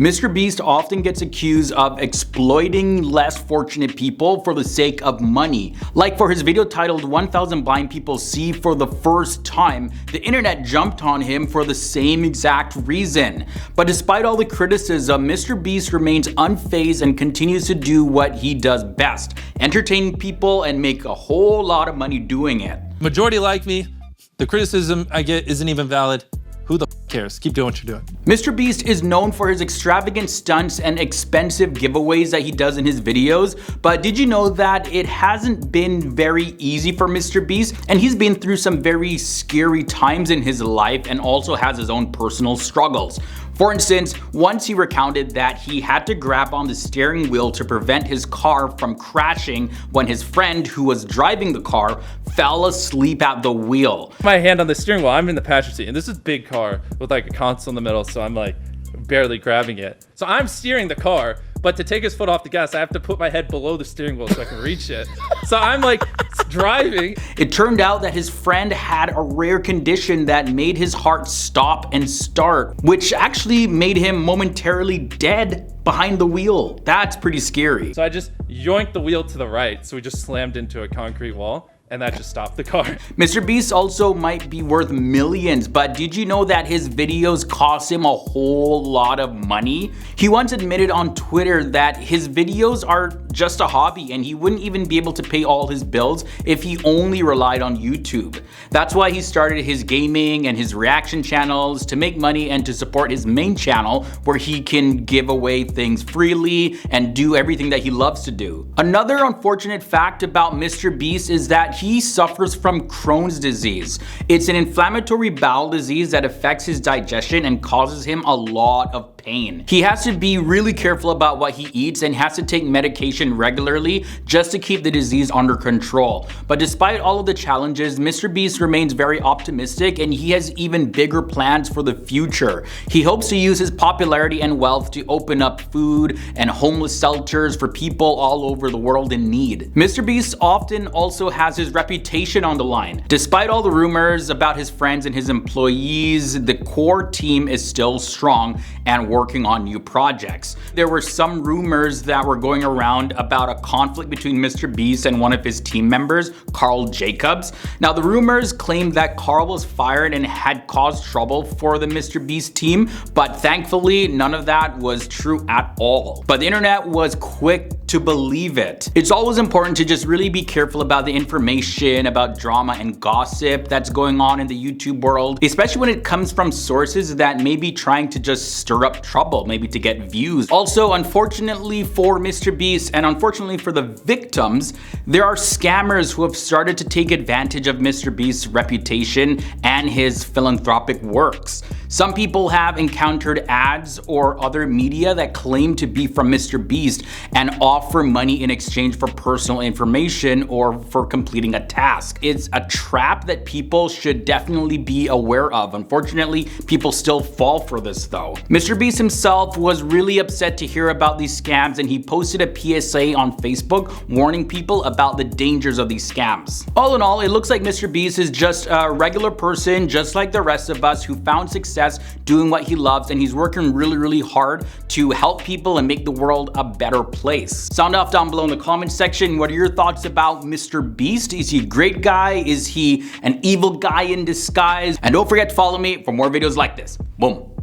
MrBeast often gets accused of exploiting less fortunate people for the sake of money. Like for his video titled 1000 Blind People See for the First Time, the internet jumped on him for the same exact reason. But despite all the criticism, MrBeast remains unfazed and continues to do what he does best: entertain people and make a whole lot of money doing it. Majority like me. The criticism I get isn't even valid. Who the cares? Keep doing what you're doing. MrBeast is known for his extravagant stunts and expensive giveaways that he does in his videos, but did you know that it hasn't been very easy for MrBeast, and he's been through some very scary times in his life and also has his own personal struggles. For instance, once he recounted that he had to grab on the steering wheel to prevent his car from crashing when his friend who was driving the car fell asleep at the wheel. My hand on the steering wheel, I'm in the passenger seat, and this is a big car with like a console in the middle, so I'm like barely grabbing it. So I'm steering the car, but to take his foot off the gas, I have to put my head below the steering wheel so I can reach it. So I'm like driving. It turned out that his friend had a rare condition that made his heart stop and start, which actually made him momentarily dead behind the wheel. That's pretty scary. So I just yoinked the wheel to the right, so we just slammed into a concrete wall, and that just stopped the car. MrBeast also might be worth millions, but did you know that his videos cost him a whole lot of money? He once admitted on Twitter that his videos are just a hobby and he wouldn't even be able to pay all his bills if he only relied on YouTube. That's why he started his gaming and his reaction channels to make money and to support his main channel where he can give away things freely and do everything that he loves to do. Another unfortunate fact about MrBeast is that he suffers from Crohn's disease. It's an inflammatory bowel disease that affects his digestion and causes him a lot of pain. He has to be really careful about what he eats and has to take medication regularly just to keep the disease under control. But despite all of the challenges, MrBeast remains very optimistic and he has even bigger plans for the future. He hopes to use his popularity and wealth to open up food and homeless shelters for people all over the world in need. MrBeast often also has his reputation on the line. Despite all the rumors about his friends and his employees, the core team is still strong and working on new projects. There were some rumors that were going around about a conflict between MrBeast and one of his team members, Carl Jacobs. Now the rumors claimed that Carl was fired and had caused trouble for the MrBeast team, but thankfully none of that was true at all. But the internet was quick to believe it. It's always important to just really be careful about the information about drama and gossip that's going on in the YouTube world, especially when it comes from sources that may be trying to just stir up trouble, maybe to get views. Also, unfortunately for MrBeast and unfortunately for the victims, there are scammers who have started to take advantage of MrBeast's reputation and his philanthropic works. Some people have encountered ads or other media that claim to be from MrBeast and offer money in exchange for personal information or for completing a task. It's a trap that people should definitely be aware of. Unfortunately, people still fall for this though. MrBeast himself was really upset to hear about these scams and he posted a PSA on Facebook warning people about the dangers of these scams. All in all, it looks like MrBeast is just a regular person just like the rest of us who found success doing what he loves, and he's working really hard to help people and make the world a better place. Sound off down below in the comment section. What are your thoughts about MrBeast? Is he a great guy? Is he an evil guy in disguise? And don't forget to follow me for more videos like this. Boom.